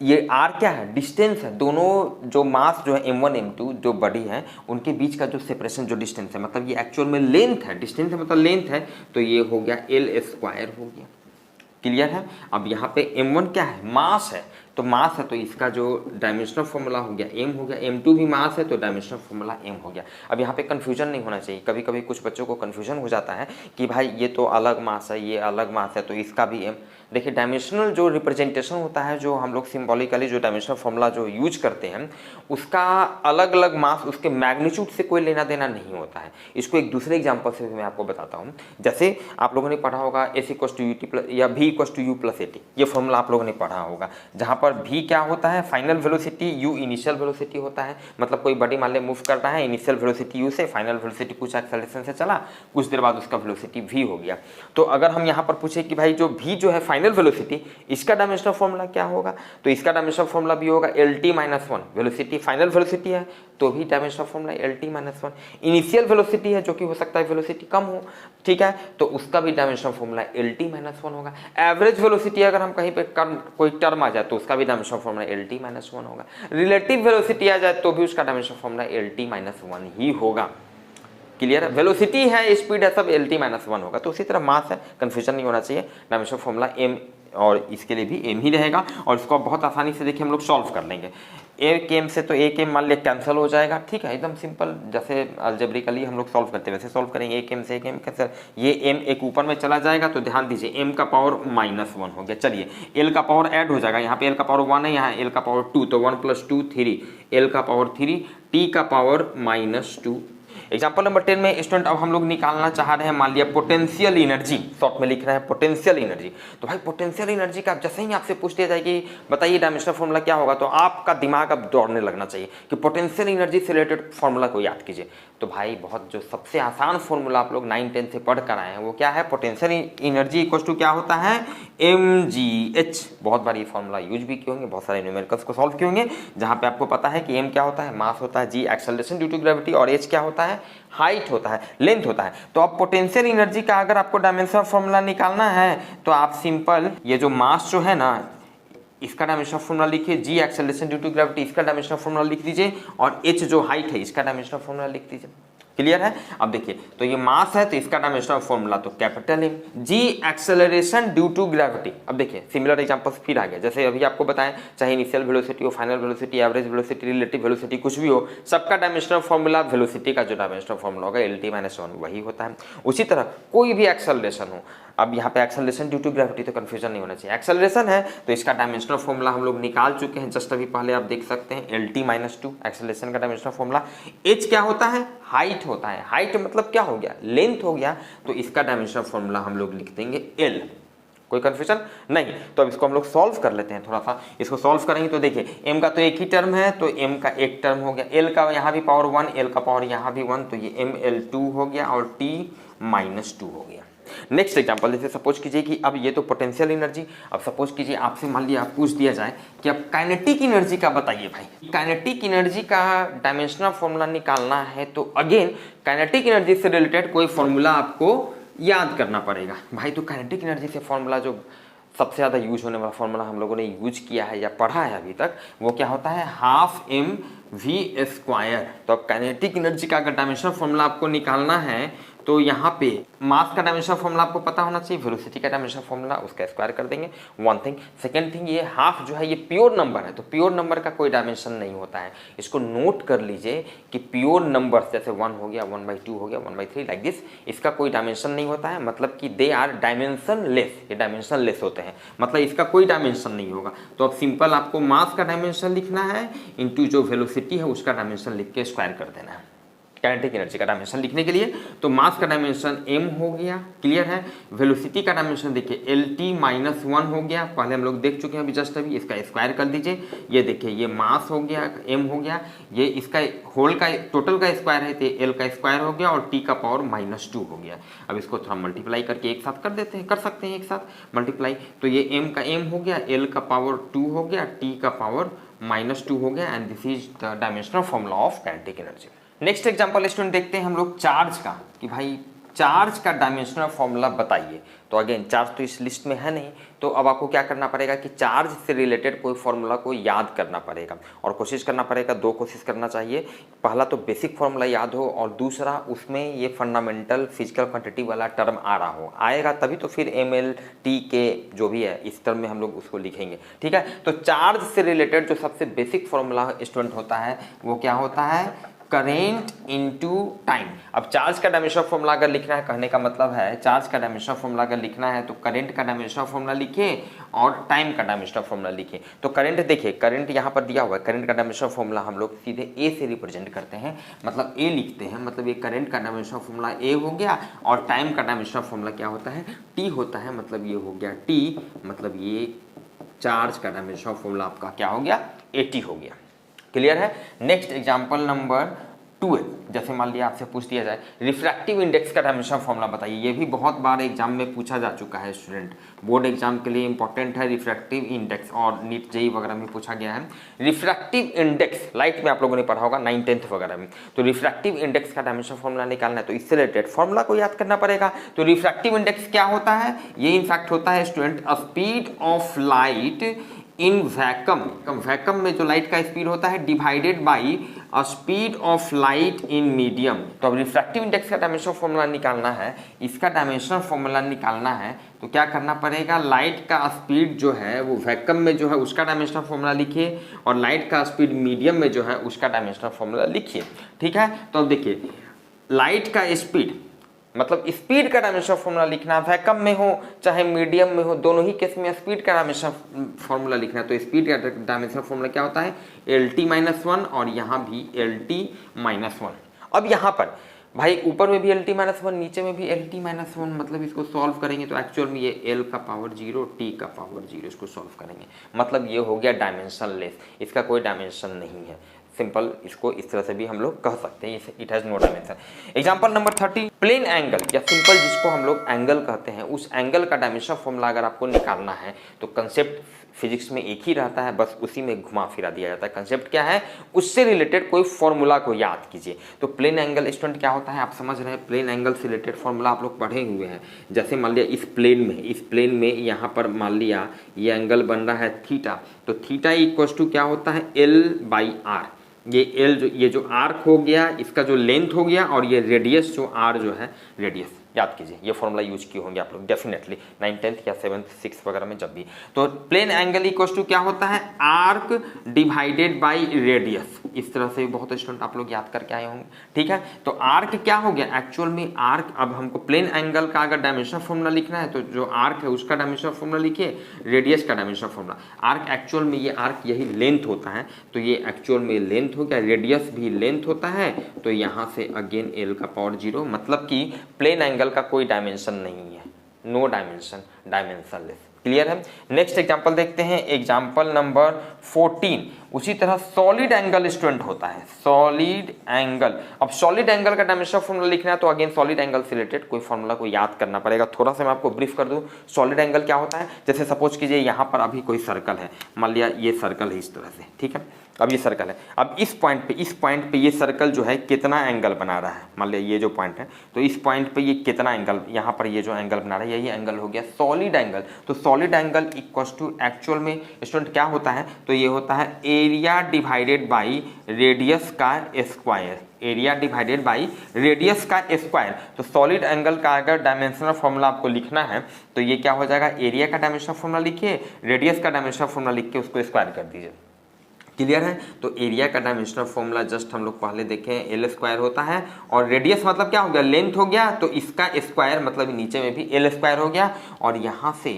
ये r क्या है, डिस्टेंस है, दोनों जो मास जो है m1 m2 जो बड़ी है उनके बीच का जो सेपरेशन जो डिस्टेंस है, मतलब ये एक्चुअल में लेंथ है, डिस्टेंस है मतलब लेंथ है, तो ये हो गया l² हो गया। क्लियर है। अब यहाँ पे m1 क्या है, मास है, तो मास है तो इसका जो डायमेंशनल फॉर्मूला हो गया m हो गया, m2 भी मास है तो डायमेंशनल फॉर्मूला m हो गया। अब यहाँ पे कन्फ्यूजन नहीं होना चाहिए, कभी कभी कुछ बच्चों को कन्फ्यूजन हो जाता है कि भाई ये तो अलग मास है, ये अलग मास है तो इसका भी m। देखिए डायमेंशनल जो रिप्रेजेंटेशन होता है, जो हम लोग सिंबॉलिकली जो डायमेंशनल फॉर्मूला जो यूज करते हैं उसका अलग अलग मास उसके मैग्नीट्यूड से कोई लेना देना नहीं होता है। इसको एक दूसरे एग्जांपल से भी मैं आपको बताता हूँ। जैसे आप लोगों ने पढ़ा होगा s = ut या v = u + at, ये फॉर्मूला आप लोगों ने पढ़ा होगा, जहाँ पर v क्या होता है, final velocity, u initial velocity होता है। मतलब कोई बॉडी मान ले मूव कर रहा है, इनिशियल वेलोसिटी u से, फाइनल वेलोसिटी कुछ एक्सेलरेशन से चला, कुछ देर बाद उसका वेलोसिटी v हो गया। तो अगर हम यहाँ पर पूछे कि भाई जो v जो है फाइनल वेलोसिटी, इसका डायमेंशनल फॉर्मूला क्या होगा, तो इसका डायमेंशनल फॉर्मूला भी होगा LT-1। वेलोसिटी फाइनल वेलोसिटी है तो भी dimensional formula LT-1। Initial velocity है जो कि हो सकता है वेलोसिटी कम हो, ठीक है, तो उसका भी डायमेंशनल फॉर्मूला LT-1 होगा। एवरेज वेलोसिटी अगर हम कहीं पे कोई टर्म आ जाए तो उसका भी डायमेंशनल फॉर्मूला LT-1 होगा। रिलेटिव वेलोसिटी आ जाए तो भी उसका डायमेंशनल फॉर्मूला LT-1 ही होगा। क्लियर है, वेलोसिटी है, स्पीड है, सब LT-1 होगा। तो उसी तरह मास है, कंफ्यूजन नहीं होना चाहिए, डायमेंशनल फॉर्मूला m, और इसके लिए भी m ही रहेगा। और इसको बहुत आसानी से देखिए हम लोग सॉल्व कर लेंगे। एक m से तो एक m मान लिया कैंसिल हो जाएगा, ठीक है, एकदम सिंपल, जैसे अलजेब्रिकली हम लोग सॉल्व करते हैं वैसे सॉल्व करेंगे। एक m से एक m कैंसिल, ये m एक ऊपर में चला जाएगा तो ध्यान दीजिए m का पावर -1 हो गया। चलिए l का पावर ऐड हो जाएगा, यहाँ पे l का पावर 1 है, यहाँ l का पावर 2, तो 1 + 2 3, l का पावर 3, t का पावर -2। एग्जाम्पल नंबर 10 में स्टूडेंट अब हम लोग निकालना चाह रहे हैं, मान लिया पोटेंशियल एनर्जी, शॉर्ट में लिख रहे हैं पोटेंशियल एनर्जी। तो भाई पोटेंशियल एनर्जी का जैसे ही आपसे पूछ दिया जाए कि बताइए डायमेंशनल फॉर्मूला क्या होगा, तो आपका दिमाग अब दौड़ने लगना चाहिए कि पोटेंशियल एनर्जी से रिलेटेड फॉर्मूला को याद कीजिए। तो भाई बहुत जो सबसे आसान फॉर्मूला आप लोग 9-10 से पढ़ कर आए हैं वो क्या है, पोटेंशियल एनर्जी इक्वल्स टू क्या होता है, mgh। बहुत बार ये फॉर्मूला यूज भी किए होंगे, बहुत सारे न्यूमेरिकल्स को सॉल्व किए होंगे, जहाँ पे आपको पता है कि m क्या होता है, मास होता है, g acceleration due to gravity, और h क्या होता है, हाइट होता है, लेंथ होता है। तो अब पोटेंशियल एनर्जी का अगर आपको डायमेंशनल फॉर्मूला निकालना है तो आप सिंपल ये जो मास जो है ना, इसका डायमेंशनल फॉर्मूला लिखिए, g acceleration due to gravity इसका डायमेंशनल फॉर्मूला लिख दीजिए, और h जो हाइट है इसका डायमेंशनल फॉर्मूला लिख दीजिए। क्लियर है। अब देखिए तो ये मास है तो इसका डायमेंशनल फॉर्मूला तो capital M, g acceleration due to gravity. अब देखिए सिमिलर एग्जांपल्स फिर आ गया, जैसे अभी आपको बताएं, चाहे इनिशियल वेलोसिटी हो, final velocity, average velocity, relative velocity, कुछ भी हो, सबका डायमेंशनल फॉर्मूला, वेलोसिटी का जो डायमेंशनल फॉर्मूला होगा LT-1 वही होता है। उसी तरह कोई भी एक्सेलरेशन हो, अब यहाँ पे एक्सेलरेशन ड्यू टू ग्रेविटी तो कंफ्यूजन नहीं होना चाहिए, एक्सेलरेशन है तो इसका डायमेंशनल फॉर्मूला हम लोग निकाल चुके हैं, जस्ट अभी पहले आप देख सकते हैं LT-2 एक्सेलरेशन का डायमेंशनल फॉर्मूला। h क्या होता है, हाइट होता है, हाइट मतलब क्या हो गया, लेंथ हो गया, तो इसका डायमेंशनल फॉर्मूला हम लोग लिख देंगे L। कोई कंफ्यूजन नहीं। तो अब इसको हम लोग सॉल्व कर लेते हैं, थोड़ा सा इसको सॉल्व करेंगे तो देखिए m का तो एक ही टर्म है तो m का एक टर्म हो गया, l का यहाँ भी पावर 1, l का पावर यहाँ भी 1, तो ये ml2 हो गया और t-2 हो गया। नेक्स्ट एग्जांपल जैसे सपोज कीजिए कि अब ये तो पोटेंशियल एनर्जी, अब सपोज कीजिए आपसे मान लिया पूछ दिया जाए कि अब काइनेटिक एनर्जी का बताइए भाई, काइनेटिक एनर्जी का डायमेंशनल फॉर्मूला निकालना है, तो अगेन काइनेटिक एनर्जी से रिलेटेड कोई फॉर्मूला आपको याद करना पड़ेगा। भाई तो काइनेटिक एनर्जी से फॉर्मूला जो सबसे ज़्यादा यूज होने वाला फॉर्मूला हम लोगों ने यूज किया है या पढ़ा है अभी तक, वो क्या होता है, ½ mv²। तो अब काइनेटिक एनर्जी का अगर डायमेंशनल फॉर्मूला आपको निकालना है तो यहाँ पे मास का डायमेंशनल फॉर्मूला आपको पता होना चाहिए, वेलोसिटी का डायमेंशनल फॉर्मूला उसका स्क्वायर कर देंगे, वन थिंग। सेकंड थिंग, ये हाफ जो है ये प्योर नंबर है, तो प्योर नंबर का कोई डायमेंशन नहीं होता है, इसको नोट कर लीजिए कि प्योर नंबर जैसे 1 हो गया, 1/2 हो गया, 1/3 लाइक दिस, इसका कोई डायमेंशन नहीं होता है, मतलब कि दे आर डायमेंशन लेस, ये डायमेंशन लेस होते हैं, मतलब इसका कोई डायमेंशन नहीं होगा। तो अब सिंपल आपको मास का डायमेंशन लिखना है इंटू जो वेलोसिटी है उसका डायमेंशन लिख के स्क्वायर कर देना है काइनेटिक एनर्जी का डायमेंशन लिखने के लिए। तो मास का डायमेंशन m हो गया, क्लियर है। वेलोसिटी का डायमेंशन देखिए LT-1 हो गया, पहले हम लोग देख चुके हैं अभी जस्ट अभी, इसका स्क्वायर कर दीजिए। ये देखिए ये मास हो गया, m हो गया, ये इसका होल का टोटल का स्क्वायर है तो l का स्क्वायर हो गया और t का पावर -2 हो गया। अब इसको थोड़ा मल्टीप्लाई करके एक साथ कर देते हैं, कर सकते हैं एक साथ मल्टीप्लाई, तो ये m का m हो गया, l का पावर 2 हो गया, t का पावर -2 हो गया, and this is the dimensional formula of kinetic energy. Next example student देखते हैं हम लोग चार्ज का, कि भाई चार्ज का डायमेंशनल फॉर्मूला बताइए। तो अगेन चार्ज तो इस लिस्ट में है नहीं, तो अब आपको क्या करना पड़ेगा कि चार्ज से रिलेटेड कोई फॉर्मूला को याद करना पड़ेगा, और कोशिश करना पड़ेगा, दो कोशिश करना चाहिए। पहला तो बेसिक फॉर्मूला याद हो, और दूसरा उसमें ये फंडामेंटल फिजिकल क्वांटिटी वाला टर्म आ रहा हो, आएगा तभी तो फिर ml t के जो भी है इस टर्म में हम लोग उसको लिखेंगे, ठीक है। तो चार्ज से रिलेटेड जो सबसे बेसिक फॉर्मूला स्टूडेंट होता है वो क्या होता है, करेंट इनटू टाइम। अब चार्ज का डायमेंशनल फॉर्मूला अगर लिखना है, कहने का मतलब है चार्ज का डायमेंशनल फॉर्मूला अगर लिखना है तो करंट का डायमेंशनल फॉर्मूला लिखिए और टाइम का डायमेंशनल फॉर्मूला लिखिए। तो करंट देखिए, करंट यहाँ पर दिया हुआ है, करंट का डायमेंशनल फॉर्मूला हम लोग सीधे ए से रिप्रेजेंट करते हैं, मतलब ए लिखते हैं, मतलब ये करंट का डायमेंशनल फॉर्मूला ए हो गया, और टाइम का डायमेंशनल फॉर्मूला क्या होता है, टी होता है, मतलब ये हो गया टी, मतलब ये चार्ज का डायमेंशन ऑफ फॉर्मूला आपका क्या हो गया, 80 हो गया। क्लियर है। नेक्स्ट एग्जांपल नंबर 12, जैसे मान लिया आपसे पूछ दिया जाए रिफ्रैक्टिव इंडेक्स का डायमेंशन फॉर्मूला बताइए। ये भी बहुत बार एग्जाम में पूछा जा चुका है स्टूडेंट, बोर्ड एग्जाम के लिए इंपॉर्टेंट है रिफ्रैक्टिव इंडेक्स, और नीट जेई वगैरह में पूछा गया है। रिफ्रैक्टिव इंडेक्स लाइट में आप लोगों ने पढ़ा होगा 9th 10th वगैरह में। तो रिफ्रैक्टिव इंडेक्स का डायमेंशन फॉर्मूला निकालना है तो इससे रिलेटेड फॉर्मूला को याद करना पड़ेगा। तो रिफ्रैक्टिव इंडेक्स क्या होता है, ये इनफैक्ट होता है student speed of light in vacuum, vacuum में जो लाइट का स्पीड होता है divided by speed of light in medium. तो अब रिफ्रैक्टिव इंडेक्स का डायमेंशन फॉर्मूला निकालना है, इसका डायमेंशन फॉर्मूला निकालना है तो क्या करना पड़ेगा, लाइट का स्पीड जो है वो वैक्यूम में जो है उसका डायमेंशन फॉर्मूला लिखिए, और लाइट का स्पीड मीडियम में जो है उसका डायमेंशन फॉर्मूला लिखिए। ठीक है, तो अब देखिए लाइट का स्पीड मतलब स्पीड का डायमेंशन फॉर्मूला लिखना, वैक्यूम में हो चाहे मीडियम में हो, दोनों ही केस में स्पीड का डायमेंशन फॉर्मूला लिखना है। तो स्पीड का डायमेंशन फॉर्मूला क्या होता है, LT-1, और यहाँ भी LT-1। अब यहाँ पर भाई ऊपर में भी LT-1, नीचे में भी LT-1, मतलब इसको सॉल्व करेंगे तो एक्चुअल में ये L का पावर 0, T का पावर 0, इसको सॉल्व करेंगे मतलब ये हो गया डायमेंशन लेस, इसका कोई डायमेंशन नहीं है। सिंपल इसको इस तरह से भी हम लोग कह सकते हैं, it has no dimension. Example number 30, plane angle या सिंपल जिसको हम लोग एंगल कहते हैं, उस एंगल का डायमेंशन फॉर्मूला अगर आपको निकालना है तो कंसेप्ट फिजिक्स में एक ही रहता है, बस उसी में घुमा फिरा दिया जाता है। कंसेप्ट क्या है, उससे रिलेटेड कोई फॉर्मूला को याद कीजिए। तो प्लेन एंगल स्टूडेंट क्या होता है आप समझ रहे हैं, प्लेन एंगल से रिलेटेड फॉर्मूला आप लोग पढ़े हुए हैं। जैसे मान लिया इस प्लेन में यहाँ पर मान लिया ये एंगल बन रहा है थीटा, तो थीटा इक्वल्स टू क्या होता है, L/R। ये जो आर्क हो गया इसका जो लेंथ हो गया, और ये रेडियस जो R जो है रेडियस, याद कीजिए ये फॉर्मूला यूज किए होंगे आप लोग डेफिनेटली 9th 10th या 7th 6th वगैरह में जब भी। तो प्लेन एंगल इक्वल्स टू क्या होता है, आर्क डिवाइडेड बाय रेडियस। इस तरह से बहुत स्टूडेंट आप लोग याद करके आए होंगे। ठीक है, तो आर्क क्या हो गया, एक्चुअल में आर्क, अब हमको प्लेन एंगल का अगर डायमेंशन फॉर्मूला लिखना है तो जो आर्क है उसका डायमेंशन फॉर्मूला लिखिए, रेडियस का डायमेंशन फॉर्मूला। आर्क एक्चुअल में ये आर्क यही लेंथ होता है, तो ये एक्चुअल में लेंथ हो गया, रेडियस भी लेंथ होता है, तो यहाँ से अगेन L का पावर 0, मतलब कि प्लेन एंगल का कोई डायमेंशन नहीं है, नो डायमेंशन, डायमेंशनलेस। क्लियर है। नेक्स्ट एग्जांपल देखते हैं, एग्जांपल नंबर 14। उसी तरह सॉलिड एंगल स्टूडेंट होता है, सॉलिड एंगल। अब सॉलिड एंगल का डायमेंशन फॉर्मूला लिखना है तो अगेन सॉलिड एंगल से रिलेटेड कोई फॉर्मूला को याद करना पड़ेगा। थोड़ा सा मैं आपको ब्रीफ कर दूं, सॉलिड एंगल क्या होता है, जैसे सपोज कीजिए यहाँ पर अभी कोई सर्कल है, मान लिया ये सर्कल है इस तरह से, ठीक है, अब ये सर्कल है, अब इस पॉइंट पे ये सर्कल जो है कितना एंगल बना रहा है, मान लिया ये जो पॉइंट है, तो इस पॉइंट पे ये कितना एंगल, यहाँ पर ये जो एंगल बना रहा है यही एंगल हो गया सॉलिड एंगल। तो solid angle equals to actual में स्टूडेंट क्या होता है, तो ये होता है एरिया डिवाइडेड बाई रेडियस का square, area divided by radius का स्क्वायर। तो सॉलिड एंगल का अगर डायमेंशनल फॉर्मूला आपको लिखना है तो ये क्या हो जाएगा, एरिया का डायमेंशनल फॉर्मूला लिखिए, रेडियस का डायमेंशनल फॉर्मूला लिख के उसको स्क्वायर कर दीजिए। क्लियर है। तो एरिया का डायमेंशनल फॉर्मूला जस्ट हम लोग पहले देखें L स्क्वायर होता है, और रेडियस मतलब क्या हो गया, लेंथ हो गया, तो इसका स्क्वायर मतलब नीचे में भी L स्क्वायर हो गया, और यहाँ से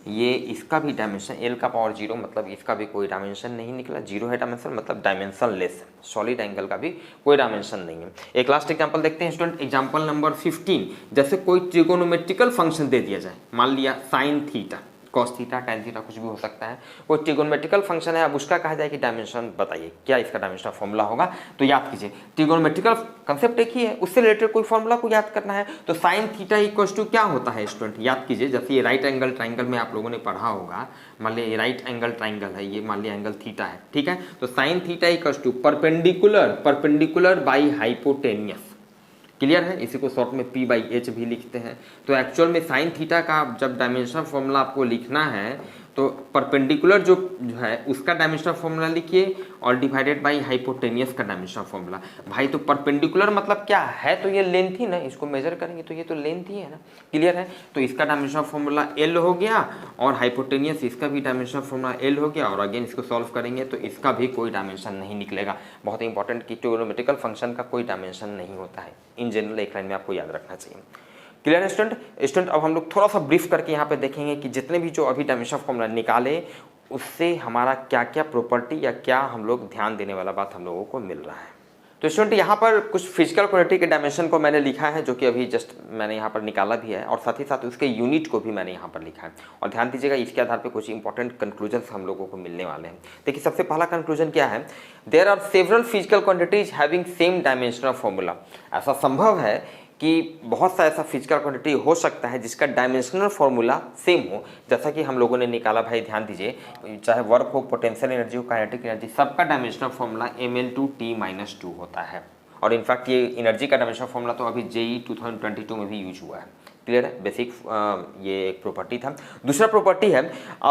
ये इसका भी डायमेंशन L का पावर 0, मतलब इसका भी कोई डायमेंशन नहीं निकला, 0 है डायमेंशन, मतलब डायमेंशन लेस। सॉलिड एंगल का भी कोई डायमेंशन नहीं है। एक लास्ट एग्जांपल देखते हैं स्टूडेंट, एग्जांपल नंबर 15। जैसे कोई ट्रिगोनोमेट्रिकल फंक्शन दे दिया जाए, मान लिया sine theta, cos theta, tan theta, कुछ भी हो सकता है, कोई ट्रिगोनोमेट्रिकल फंक्शन है, अब उसका कहा जाए कि डायमेंशन बताइए, क्या इसका डायमेंशन फॉर्मूला होगा। तो याद कीजिए ट्रिगोनोमेट्रिकल कंसेप्ट एक ही है, उससे रिलेटेड कोई फॉर्मूला को याद करना है। तो साइन थीटा इक्वल्स टू क्या होता है स्टूडेंट, याद कीजिए, जैसे ये राइट एंगल ट्राइंगल में आप लोगों ने पढ़ा होगा, मान लिया ये राइट एंगल ट्राइंगल है, ये मान लिया एंगल थीटा है, ठीक है, तो sine theta equals to perpendicular by hypotenuse. Clear है, इसी को शॉर्ट में P/H भी लिखते हैं। तो एक्चुअल में साइन थीटा का जब डायमेंशनल फॉर्मूला आपको लिखना है तो परपेंडिकुलर जो है उसका डायमेंशनल फॉर्मूला लिखिए, और डिवाइडेड बाई हाइपोटेनियस का डायमेंशनल फॉर्मूला। भाई तो परपेंडिकुलर मतलब क्या है, तो ये लेंथ ही ना, इसको मेजर करेंगे तो ये तो लेंथ ही है ना। क्लियर है, तो इसका डायमेंशनल फॉर्मूला L हो गया, और हाइपोटेनियस इसका भी डायमेंशनल फॉर्मूला L हो गया, और अगेन इसको सॉल्व करेंगे तो इसका भी कोई डायमेंशन नहीं निकलेगा। बहुत इंपॉर्टेंट कि ट्रिगोनोमेट्रिकल फंक्शन का कोई डायमेंशन नहीं होता है, इन जनरल एक लाइन में आपको याद रखना चाहिए। क्लियर है स्टूडेंट। अब हम लोग थोड़ा सा ब्रीफ करके यहाँ पे देखेंगे कि जितने भी जो अभी डायमेंशन फॉर्मूला निकाले उससे हमारा क्या क्या प्रॉपर्टी या क्या हम लोग ध्यान देने वाला बात हम लोगों को मिल रहा है। तो स्टूडेंट यहाँ पर कुछ फिजिकल क्वांटिटी के डायमेंशन को मैंने लिखा है, जो कि अभी जस्ट मैंने यहाँ पर निकाला भी है, और साथ ही साथ उसके यूनिट को भी मैंने यहाँ पर लिखा है। और ध्यान दीजिएगा, इसके आधार पे कुछ इंपॉर्टेंट कंक्लूजन्स हम लोगों को मिलने वाले हैं। देखिए सबसे पहला कंक्लूजन क्या है, there are several physical quantities having same dimensional formula. ऐसा संभव है कि बहुत सा ऐसा फिजिकल क्वांटिटी हो सकता है जिसका डायमेंशनल फॉर्मूला सेम हो, जैसा कि हम लोगों ने निकाला। भाई ध्यान दीजिए, चाहे वर्क हो, पोटेंशियल एनर्जी हो, काइनेटिक एनर्जी, सबका डायमेंशनल फॉर्मूला ml/t-2 होता है। और इनफैक्ट ये एनर्जी का डायमेंशनल फॉर्मूला तो अभी JEE 2022 में भी यूज हुआ है। क्लियर है, बेसिक ये एक प्रॉपर्टी था। दूसरा प्रॉपर्टी है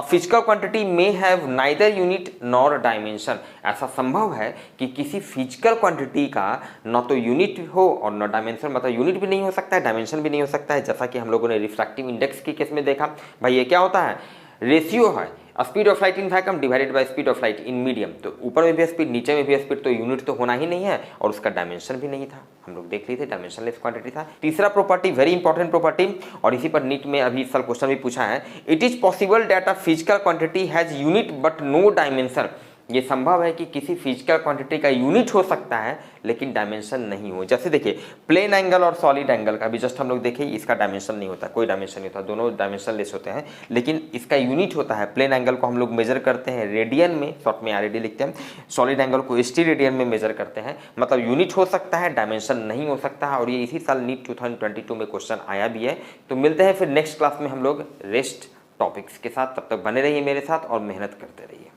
फिजिकल क्वांटिटी में have neither unit nor dimension. ऐसा संभव है कि किसी फिजिकल क्वांटिटी का न तो यूनिट हो और न डायमेंशन, मतलब यूनिट भी नहीं हो सकता है, डायमेंशन भी नहीं हो सकता है, जैसा कि हम लोगों ने रिफ्रैक्टिव इंडेक्स के केस में देखा। भाई ये क्या होता है, रेशियो है speed of light in vacuum divided by speed of light in medium. तो ऊपर में भी स्पीड, नीचे में भी स्पीड, तो यूनिट तो होना ही नहीं है, और उसका डायमेंशन भी नहीं था। हम लोग देख लिए थे, डायमेंशनलेस क्वांटिटी था। तीसरा प्रॉपर्टी, वेरी इंपॉर्टेंट प्रॉपर्टी, और इसी पर नीट में अभी इस साल क्वेश्चन भी पूछा है, it is possible that a physical quantity has unit but no dimension. ये संभव है कि किसी फिजिकल क्वांटिटी का यूनिट हो सकता है लेकिन डायमेंशन नहीं हो। जैसे देखिए प्लेन एंगल और सॉलिड एंगल का भी जस्ट हम लोग देखें, इसका डायमेंशन नहीं होता, कोई डायमेंशन नहीं होता, दोनों डायमेंशन लेस होते हैं, लेकिन इसका यूनिट होता है। प्लेन एंगल को हम लोग मेजर करते हैं रेडियन में, शॉर्ट में RAD लिखते हैं, सॉलिड एंगल को ST रेडियन में मेजर करते हैं। मतलब यूनिट हो सकता है, डायमेंशन नहीं हो सकता है, और ये इसी साल नीट 2022 में क्वेश्चन आया भी है। तो मिलते हैं फिर नेक्स्ट क्लास में हम लोग रेस्ट टॉपिक्स के साथ, तब तक बने रहिए मेरे साथ और मेहनत करते रहिए।